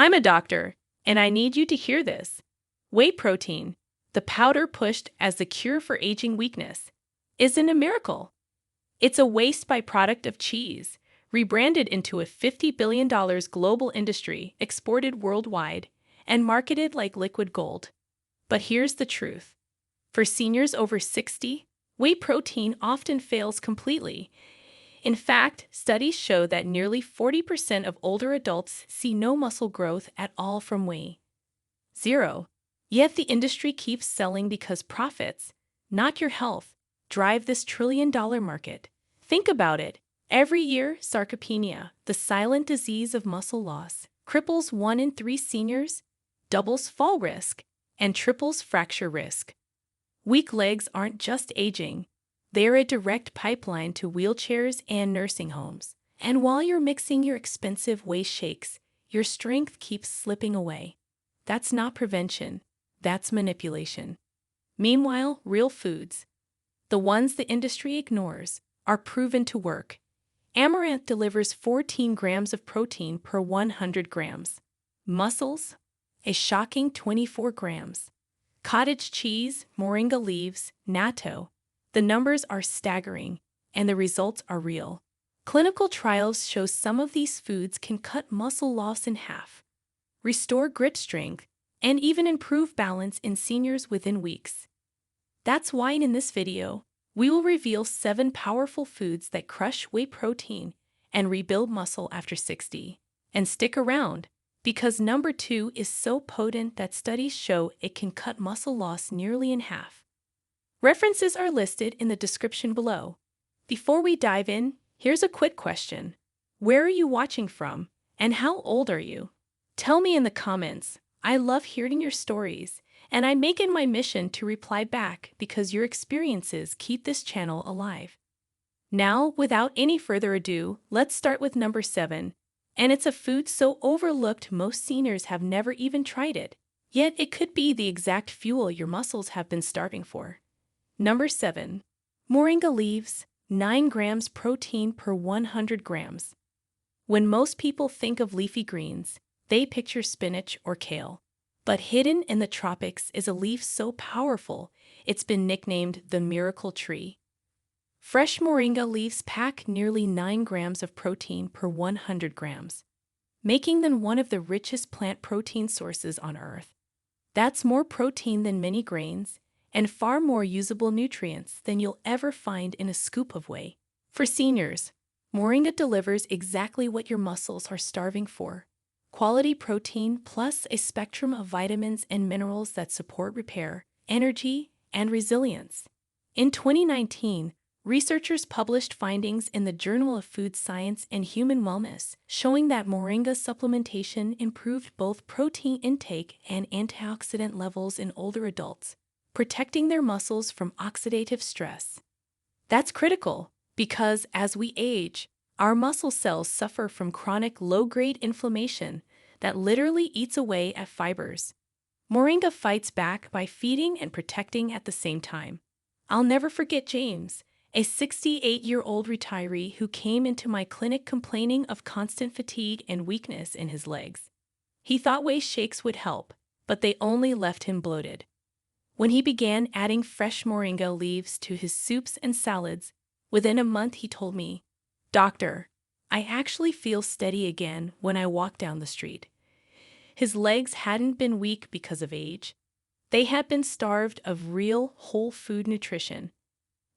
I'm a doctor, and I need you to hear this. Whey protein, the powder pushed as the cure for aging weakness, isn't a miracle. It's a waste byproduct of cheese, rebranded into a $50 billion global industry, exported worldwide, and marketed like liquid gold. But here's the truth. For seniors over 60, whey protein often fails completely. In fact, studies show that nearly 40% of older adults see no muscle growth at all from whey. Zero. Yet the industry keeps selling because profits, not your health, drive this trillion-dollar market. Think about it. Every year, sarcopenia, the silent disease of muscle loss, cripples 1 in 3 seniors, doubles fall risk, and triples fracture risk. Weak legs aren't just aging. They're a direct pipeline to wheelchairs and nursing homes. And while you're mixing your expensive whey shakes, your strength keeps slipping away. That's not prevention. That's manipulation. Meanwhile, real foods, the ones the industry ignores, are proven to work. Amaranth delivers 14 grams of protein per 100 grams. Mussels, a shocking 24 grams. Cottage cheese, moringa leaves, natto. The numbers are staggering, and the results are real. Clinical trials show some of these foods can cut muscle loss in half, restore grip strength, and even improve balance in seniors within weeks. That's why in this video, we will reveal 7 powerful foods that crush whey protein and rebuild muscle after 60. And stick around, because number 2 is so potent that studies show it can cut muscle loss nearly in half. References are listed in the description below. Before we dive in, here's a quick question. Where are you watching from, and how old are you? Tell me in the comments. I love hearing your stories, and I make it my mission to reply back because your experiences keep this channel alive. Now, without any further ado, let's start with number 7. And it's a food so overlooked most seniors have never even tried it. Yet it could be the exact fuel your muscles have been starving for. Number 7. Moringa leaves, 9 grams protein per 100 grams. When most people think of leafy greens, they picture spinach or kale. But hidden in the tropics is a leaf so powerful, it's been nicknamed the miracle tree. Fresh moringa leaves pack nearly 9 grams of protein per 100 grams, making them one of the richest plant protein sources on Earth. That's more protein than many grains, and far more usable nutrients than you'll ever find in a scoop of whey. For seniors, moringa delivers exactly what your muscles are starving for. Quality protein plus a spectrum of vitamins and minerals that support repair, energy, and resilience. In 2019, researchers published findings in the Journal of Food Science and Human Wellness showing that moringa supplementation improved both protein intake and antioxidant levels in older adults, protecting their muscles from oxidative stress. That's critical because as we age, our muscle cells suffer from chronic low-grade inflammation that literally eats away at fibers. Moringa fights back by feeding and protecting at the same time. I'll never forget James, a 68-year-old retiree who came into my clinic complaining of constant fatigue and weakness in his legs. He thought whey shakes would help, but they only left him bloated. When he began adding fresh moringa leaves to his soups and salads, within a month he told me, "Doctor, I actually feel steady again when I walk down the street." His legs hadn't been weak because of age. They had been starved of real, whole food nutrition.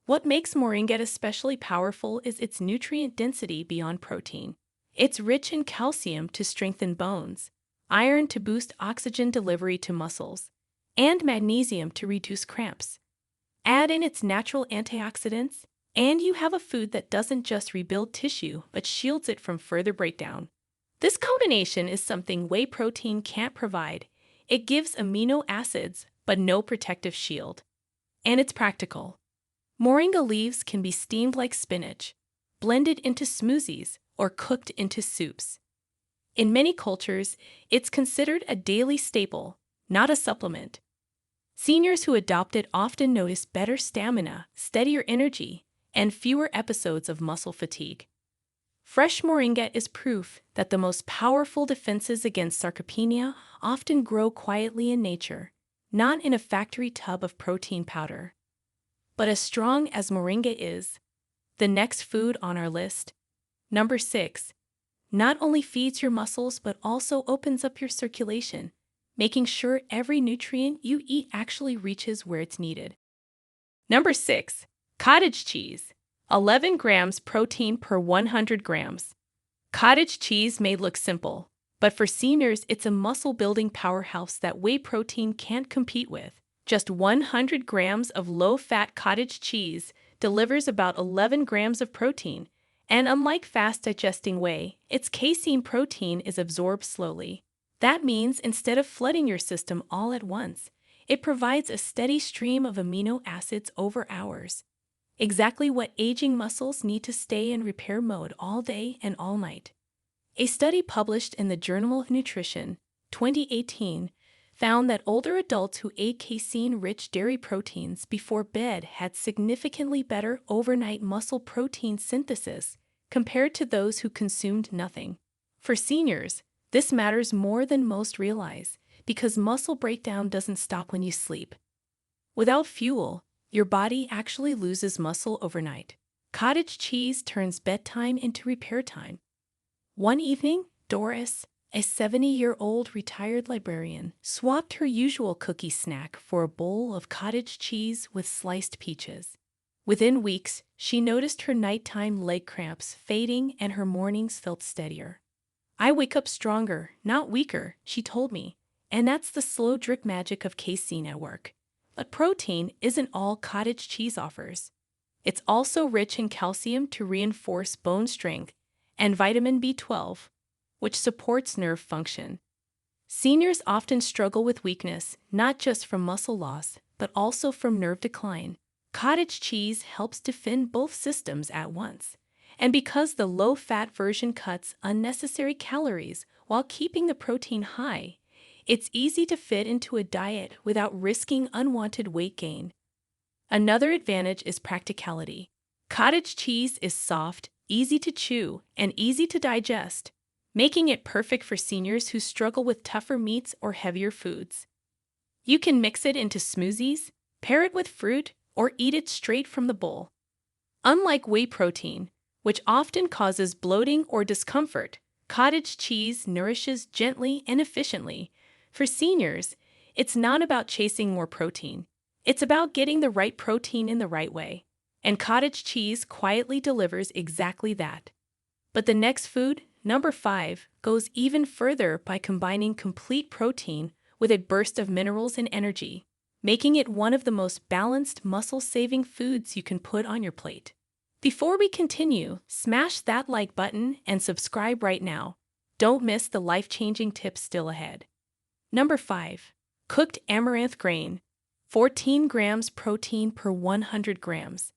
What makes moringa especially powerful is its nutrient density beyond protein. It's rich in calcium to strengthen bones, iron to boost oxygen delivery to muscles, and magnesium to reduce cramps. Add in its natural antioxidants, and you have a food that doesn't just rebuild tissue but shields it from further breakdown. This combination is something whey protein can't provide. It gives amino acids but no protective shield. And it's practical. Moringa leaves can be steamed like spinach, blended into smoothies, or cooked into soups. In many cultures, it's considered a daily staple, not a supplement. Seniors who adopt it often notice better stamina, steadier energy, and fewer episodes of muscle fatigue. Fresh moringa is proof that the most powerful defenses against sarcopenia often grow quietly in nature, not in a factory tub of protein powder. But as strong as moringa is, the next food on our list, number 6, not only feeds your muscles but also opens up your circulation, making sure every nutrient you eat actually reaches where it's needed. Number 6, cottage cheese, 11 grams protein per 100 grams. Cottage cheese may look simple, but for seniors it's a muscle-building powerhouse that whey protein can't compete with. Just 100 grams of low-fat cottage cheese delivers about 11 grams of protein, and unlike fast-digesting whey, its casein protein is absorbed slowly. That means instead of flooding your system all at once, it provides a steady stream of amino acids over hours. Exactly what aging muscles need to stay in repair mode all day and all night. A study published in the Journal of Nutrition, 2018, found that older adults who ate casein-rich dairy proteins before bed had significantly better overnight muscle protein synthesis compared to those who consumed nothing. For seniors, this matters more than most realize because muscle breakdown doesn't stop when you sleep. Without fuel, your body actually loses muscle overnight. Cottage cheese turns bedtime into repair time. One evening, Doris, a 70-year-old retired librarian, swapped her usual cookie snack for a bowl of cottage cheese with sliced peaches. Within weeks, she noticed her nighttime leg cramps fading and her mornings felt steadier. "I wake up stronger, not weaker," she told me, and that's the slow drip magic of casein at work. But protein isn't all cottage cheese offers. It's also rich in calcium to reinforce bone strength and vitamin B12, which supports nerve function. Seniors often struggle with weakness, not just from muscle loss, but also from nerve decline. Cottage cheese helps defend both systems at once. And because the low-fat version cuts unnecessary calories while keeping the protein high, it's easy to fit into a diet without risking unwanted weight gain. Another advantage is practicality. Cottage cheese is soft, easy to chew, and easy to digest, making it perfect for seniors who struggle with tougher meats or heavier foods. You can mix it into smoothies, pair it with fruit, or eat it straight from the bowl. Unlike whey protein, which often causes bloating or discomfort, cottage cheese nourishes gently and efficiently. For seniors, it's not about chasing more protein. It's about getting the right protein in the right way. And cottage cheese quietly delivers exactly that. But the next food, number 5, goes even further by combining complete protein with a burst of minerals and energy, making it one of the most balanced muscle-saving foods you can put on your plate. Before we continue, smash that like button and subscribe right now. Don't miss the life-changing tips still ahead. Number 5. Cooked amaranth grain, 14 grams protein per 100 grams.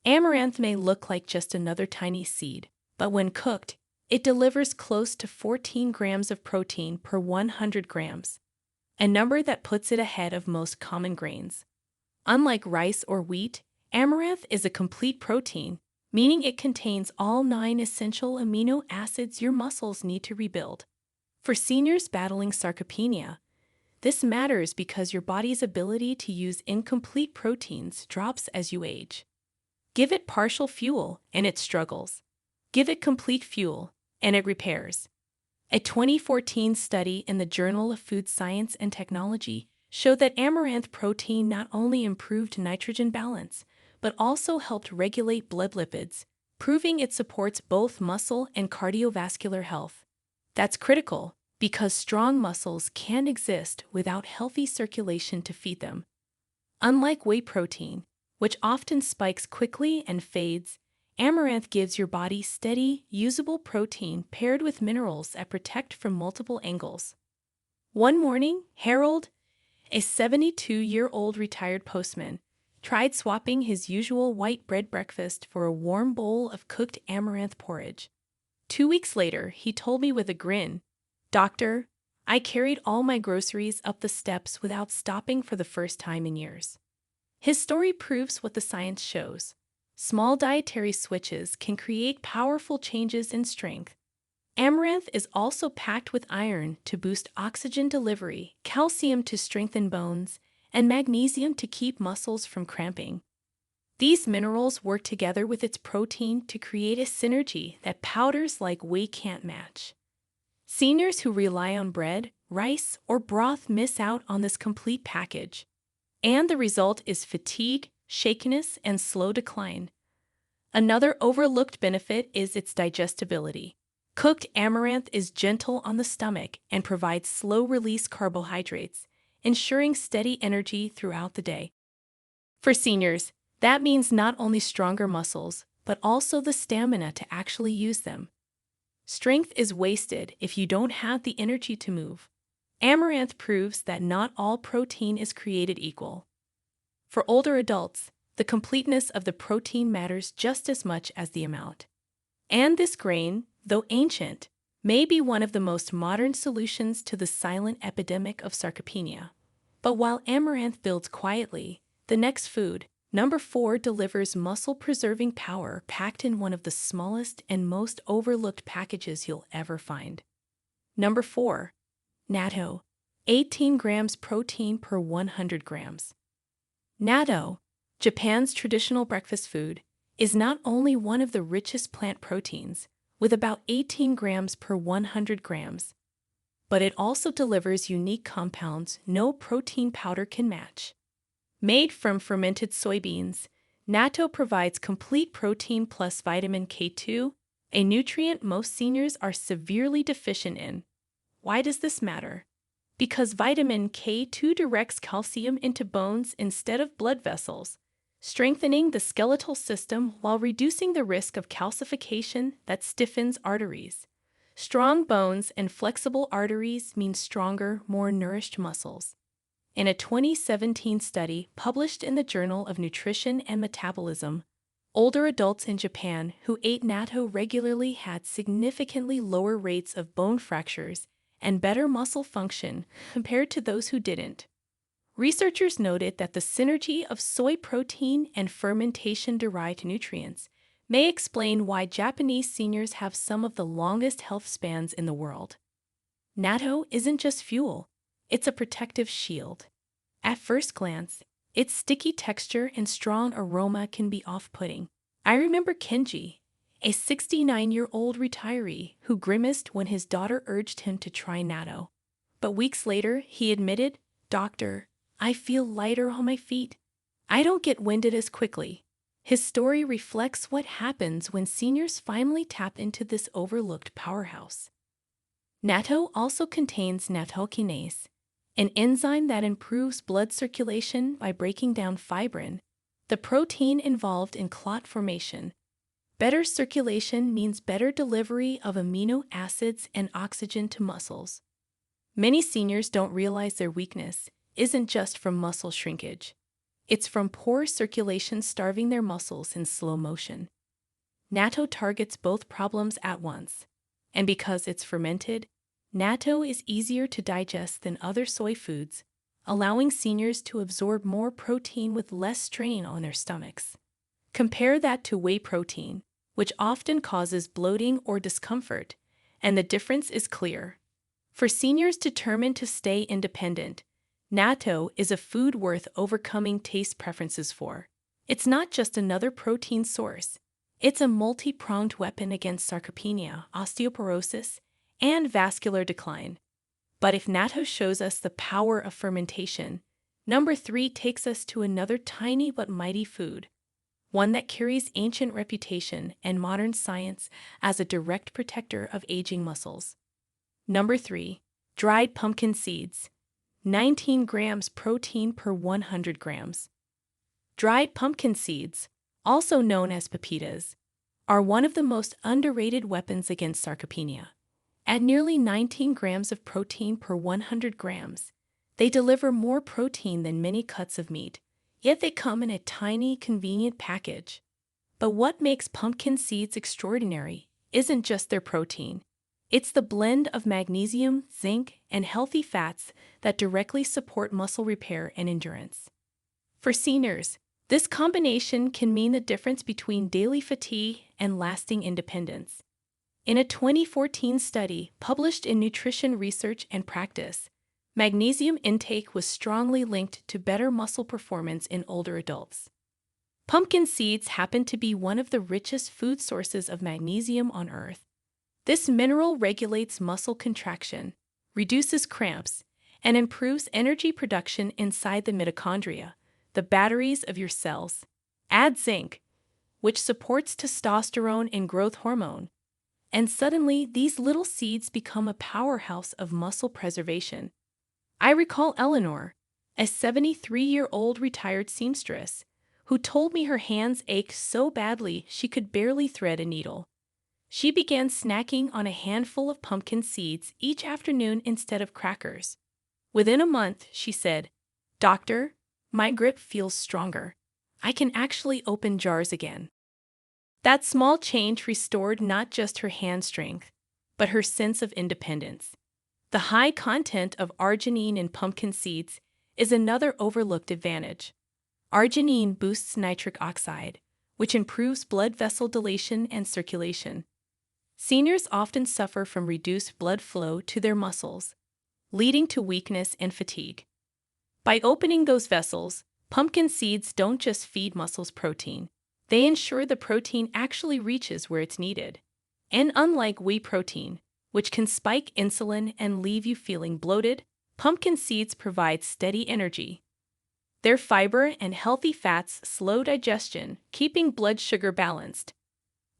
Amaranth may look like just another tiny seed, but when cooked, it delivers close to 14 grams of protein per 100 grams, a number that puts it ahead of most common grains. Unlike rice or wheat, amaranth is a complete protein, meaning it contains all 9 essential amino acids your muscles need to rebuild. For seniors battling sarcopenia, this matters because your body's ability to use incomplete proteins drops as you age. Give it partial fuel and it struggles. Give it complete fuel and it repairs. A 2014 study in the Journal of Food Science and Technology showed that amaranth protein not only improved nitrogen balance, but also helped regulate blood lipids, proving it supports both muscle and cardiovascular health. That's critical because strong muscles can't exist without healthy circulation to feed them. Unlike whey protein, which often spikes quickly and fades, amaranth gives your body steady, usable protein paired with minerals that protect from multiple angles. One morning, Harold, a 72-year-old retired postman, tried swapping his usual white bread breakfast for a warm bowl of cooked amaranth porridge. 2 weeks later, he told me with a grin, "Doctor, I carried all my groceries up the steps without stopping for the first time in years." His story proves what the science shows. Small dietary switches can create powerful changes in strength. Amaranth is also packed with iron to boost oxygen delivery, calcium to strengthen bones, and magnesium to keep muscles from cramping. These minerals work together with its protein to create a synergy that powders like Whey can't match. Seniors who rely on bread, rice, or broth miss out on this complete package. And the result is fatigue, shakiness, and slow decline. Another overlooked benefit is its digestibility. Cooked amaranth is gentle on the stomach and provides slow-release carbohydrates, ensuring steady energy throughout the day. For seniors, that means not only stronger muscles, but also the stamina to actually use them. Strength is wasted if you don't have the energy to move. Amaranth proves that not all protein is created equal. For older adults, the completeness of the protein matters just as much as the amount. And this grain, though ancient, may be one of the most modern solutions to the silent epidemic of sarcopenia. But while amaranth builds quietly, the next food, number 4, delivers muscle-preserving power packed in one of the smallest and most overlooked packages you'll ever find. Number 4. Natto, 18 grams protein per 100 grams. Natto, Japan's traditional breakfast food, is not only one of the richest plant proteins, with about 18 grams per 100 grams, but it also delivers unique compounds no protein powder can match. Made from fermented soybeans, natto provides complete protein plus vitamin K2, a nutrient most seniors are severely deficient in. Why does this matter? Because vitamin K2 directs calcium into bones instead of blood vessels, strengthening the skeletal system while reducing the risk of calcification that stiffens arteries. Strong bones and flexible arteries mean stronger, more nourished muscles. In a 2017 study published in the Journal of Nutrition and Metabolism, older adults in Japan who ate natto regularly had significantly lower rates of bone fractures and better muscle function compared to those who didn't. Researchers noted that the synergy of soy protein and fermentation-derived nutrients may explain why Japanese seniors have some of the longest health spans in the world. Natto isn't just fuel, it's a protective shield. At first glance, its sticky texture and strong aroma can be off-putting. I remember Kenji, a 69-year-old retiree who grimaced when his daughter urged him to try natto. But weeks later, he admitted, "Doctor, I feel lighter on my feet. I don't get winded as quickly." His story reflects what happens when seniors finally tap into this overlooked powerhouse. Natto also contains nattokinase, an enzyme that improves blood circulation by breaking down fibrin, the protein involved in clot formation. Better circulation means better delivery of amino acids and oxygen to muscles. Many seniors don't realize their weakness isn't just from muscle shrinkage. It's from poor circulation starving their muscles in slow motion. Natto targets both problems at once, and because it's fermented, natto is easier to digest than other soy foods, allowing seniors to absorb more protein with less strain on their stomachs. Compare that to whey protein, which often causes bloating or discomfort, and the difference is clear. For seniors determined to stay independent, natto is a food worth overcoming taste preferences for. It's not just another protein source. It's a multi-pronged weapon against sarcopenia, osteoporosis, and vascular decline. But if natto shows us the power of fermentation, number 3 takes us to another tiny but mighty food, one that carries ancient reputation and modern science as a direct protector of aging muscles. Number 3, dried pumpkin seeds, 19 grams protein per 100 grams. Dried pumpkin seeds, also known as pepitas, are one of the most underrated weapons against sarcopenia. At nearly 19 grams of protein per 100 grams, they deliver more protein than many cuts of meat, yet they come in a tiny, convenient package. But what makes pumpkin seeds extraordinary isn't just their protein. It's the blend of magnesium, zinc, and healthy fats that directly support muscle repair and endurance. For seniors, This combination can mean the difference between daily fatigue and lasting independence. In a 2014 study published in Nutrition Research and Practice, magnesium intake was strongly linked to better muscle performance in older adults. Pumpkin seeds happen to be one of the richest food sources of magnesium on Earth. This mineral regulates muscle contraction, reduces cramps, and improves energy production inside the mitochondria, the batteries of your cells. Add zinc, which supports testosterone and growth hormone, and suddenly these little seeds become a powerhouse of muscle preservation. I recall Eleanor, a 73-year-old retired seamstress, who told me her hands ached so badly she could barely thread a needle. She began snacking on a handful of pumpkin seeds each afternoon instead of crackers. Within a month, she said, "Doctor, my grip feels stronger. I can actually open jars again." That small change restored not just her hand strength, but her sense of independence. The high content of arginine in pumpkin seeds is another overlooked advantage. Arginine boosts nitric oxide, which improves blood vessel dilation and circulation. Seniors often suffer from reduced blood flow to their muscles, leading to weakness and fatigue. By opening those vessels, pumpkin seeds don't just feed muscles protein. They ensure the protein actually reaches where it's needed. And unlike whey protein, which can spike insulin and leave you feeling bloated, pumpkin seeds provide steady energy. Their fiber and healthy fats slow digestion, keeping blood sugar balanced.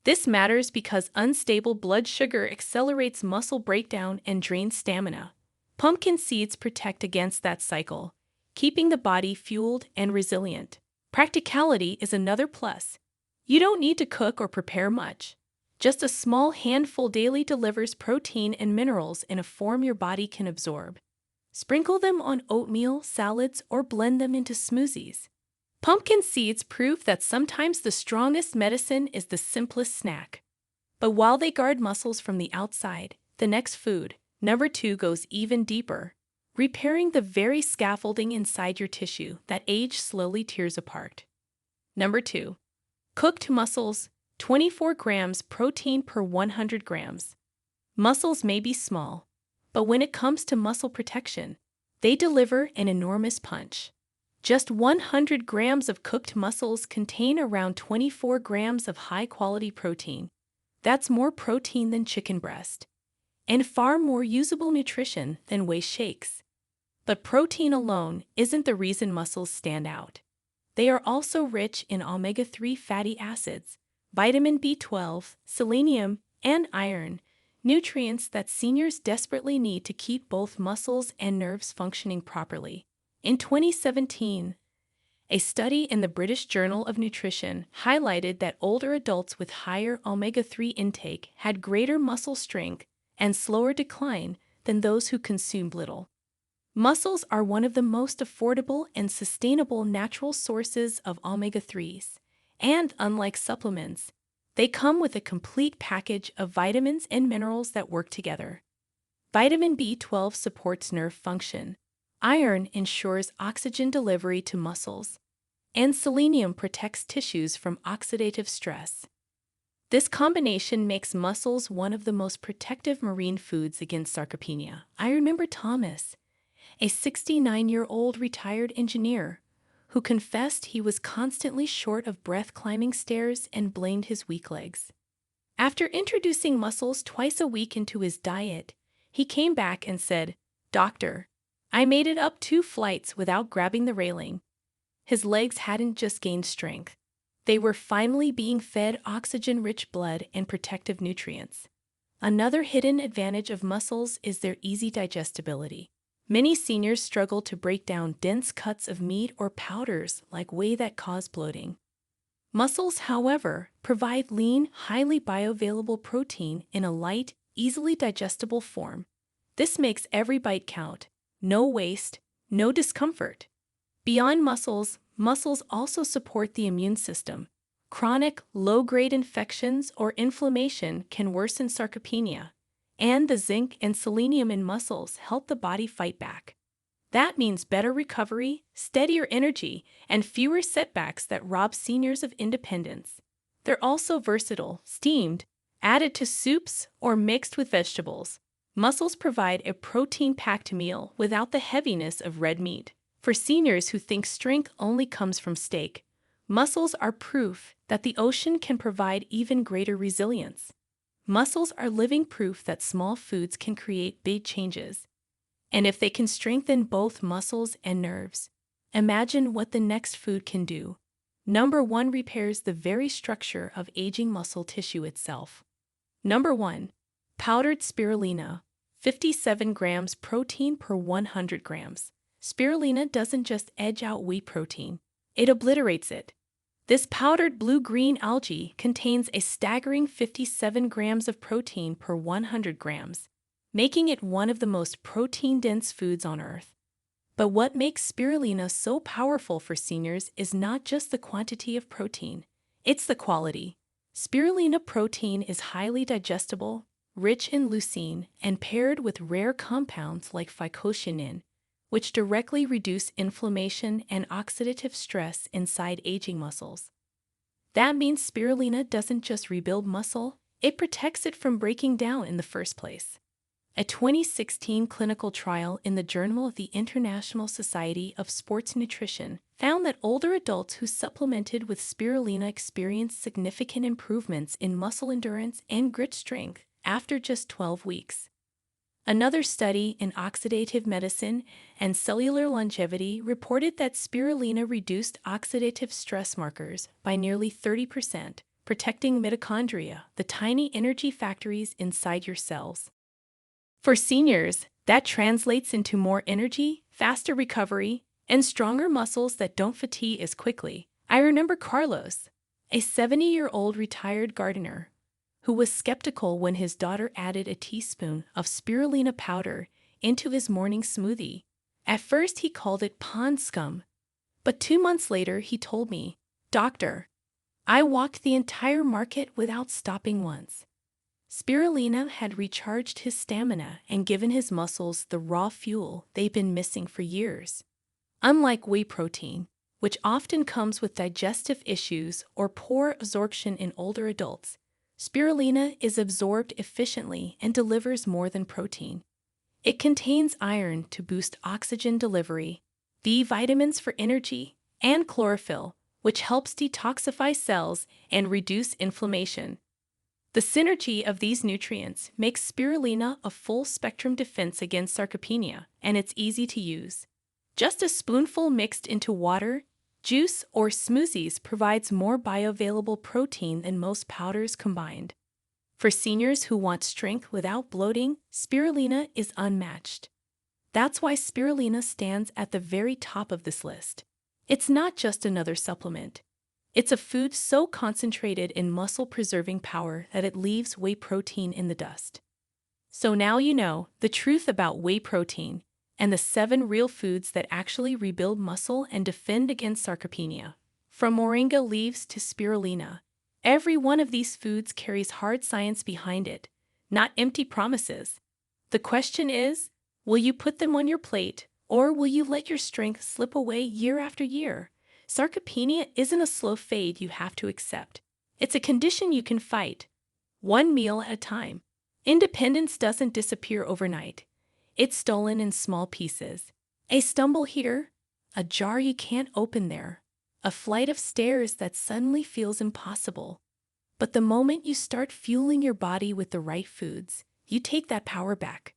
This matters because unstable blood sugar accelerates muscle breakdown and drains stamina. Pumpkin seeds protect against that cycle, keeping the body fueled and resilient. Practicality is another plus. You don't need to cook or prepare much. Just a small handful daily delivers protein and minerals in a form your body can absorb. Sprinkle them on oatmeal, salads, or blend them into smoothies. Pumpkin seeds prove that sometimes the strongest medicine is the simplest snack. But while they guard muscles from the outside, the next food, number 2, goes even deeper, repairing the very scaffolding inside your tissue that age slowly tears apart. Number 2. Cooked mussels, 24 grams protein per 100 grams. Mussels may be small, but when it comes to muscle protection, they deliver an enormous punch. Just 100 grams of cooked mussels contain around 24 grams of high-quality protein. That's more protein than chicken breast, and far more usable nutrition than whey shakes. But protein alone isn't the reason mussels stand out. They are also rich in omega-3 fatty acids, vitamin B12, selenium, and iron, nutrients that seniors desperately need to keep both muscles and nerves functioning properly. In 2017, a study in the British Journal of Nutrition highlighted that older adults with higher omega-3 intake had greater muscle strength and slower decline than those who consumed little. Mussels are one of the most affordable and sustainable natural sources of omega-3s, and unlike supplements, they come with a complete package of vitamins and minerals that work together. Vitamin B12 supports nerve function, iron ensures oxygen delivery to muscles, and selenium protects tissues from oxidative stress. This combination makes mussels one of the most protective marine foods against sarcopenia. I remember Thomas, a 69-year-old retired engineer, who confessed he was constantly short of breath climbing stairs and blamed his weak legs. After introducing mussels twice a week into his diet, he came back and said, "Doctor, I made it up 2 flights without grabbing the railing." His legs hadn't just gained strength. They were finally being fed oxygen-rich blood and protective nutrients. Another hidden advantage of mussels is their easy digestibility. Many seniors struggle to break down dense cuts of meat or powders like whey that cause bloating. Mussels, however, provide lean, highly bioavailable protein in a light, easily digestible form. This makes every bite count. No waste, no discomfort. Beyond mussels, mussels also support the immune system. Chronic, low-grade infections or inflammation can worsen sarcopenia, and the zinc and selenium in mussels help the body fight back. That means better recovery, steadier energy, and fewer setbacks that rob seniors of independence. They're also versatile, steamed, added to soups, or mixed with vegetables. Mussels provide a protein-packed meal without the heaviness of red meat. For seniors who think strength only comes from steak, mussels are proof that the ocean can provide even greater resilience. Mussels are living proof that small foods can create big changes. And if they can strengthen both muscles and nerves, imagine what the next food can do. Number 1 repairs the very structure of aging muscle tissue itself. Number 1. Powdered spirulina, 57 grams protein per 100 grams. Spirulina doesn't just edge out whey protein, it obliterates it. This powdered blue-green algae contains a staggering 57 grams of protein per 100 grams, making it one of the most protein-dense foods on Earth. But what makes spirulina so powerful for seniors is not just the quantity of protein, it's the quality. Spirulina protein is highly digestible, rich in leucine, and paired with rare compounds like phycocyanin, which directly reduce inflammation and oxidative stress inside aging muscles. That means spirulina doesn't just rebuild muscle, it protects it from breaking down in the first place. A 2016 clinical trial in the Journal of the International Society of Sports Nutrition found that older adults who supplemented with spirulina experienced significant improvements in muscle endurance and grit strength after just 12 weeks. Another study in oxidative medicine and cellular longevity reported that spirulina reduced oxidative stress markers by nearly 30%, protecting mitochondria, the tiny energy factories inside your cells. For seniors, that translates into more energy, faster recovery, and stronger muscles that don't fatigue as quickly. I remember Carlos, a 70-year-old retired gardener, who was skeptical when his daughter added a teaspoon of spirulina powder into his morning smoothie. At first, he called it pond scum, but 2 months later, he told me, "Doctor, I walked the entire market without stopping once." Spirulina had recharged his stamina and given his muscles the raw fuel they've been missing for years. Unlike whey protein, which often comes with digestive issues or poor absorption in older adults, spirulina is absorbed efficiently and delivers more than protein. It contains iron to boost oxygen delivery, B vitamins for energy, and chlorophyll, which helps detoxify cells and reduce inflammation. The synergy of these nutrients makes spirulina a full-spectrum defense against sarcopenia, and it's easy to use. Just a spoonful mixed into water, juice, or smoothies provides more bioavailable protein than most powders combined. For seniors who want strength without bloating, spirulina is unmatched. That's why spirulina stands at the very top of this list. It's not just another supplement. It's a food so concentrated in muscle-preserving power that it leaves whey protein in the dust. So now you know the truth about whey protein and the 7 real foods that actually rebuild muscle and defend against sarcopenia. From moringa leaves to spirulina, every one of these foods carries hard science behind it, not empty promises. The question is, will you put them on your plate, or will you let your strength slip away year after year? Sarcopenia isn't a slow fade you have to accept. It's a condition you can fight, one meal at a time. Independence doesn't disappear overnight. It's stolen in small pieces. A stumble here, a jar you can't open there, a flight of stairs that suddenly feels impossible. But the moment you start fueling your body with the right foods, you take that power back.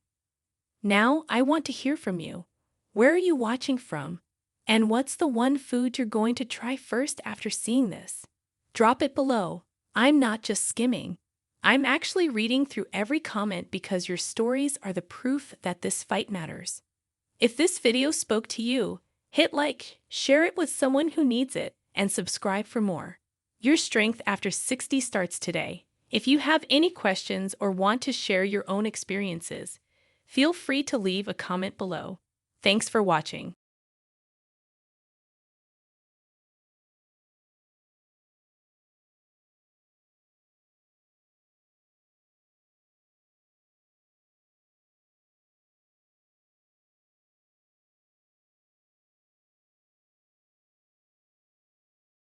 Now, I want to hear from you. Where are you watching from? And what's the one food you're going to try first after seeing this? Drop it below. I'm not just skimming. I'm actually reading through every comment because your stories are the proof that this fight matters. If this video spoke to you, hit like, share it with someone who needs it, and subscribe for more. Your strength after 60 starts today. If you have any questions or want to share your own experiences, feel free to leave a comment below. Thanks for watching.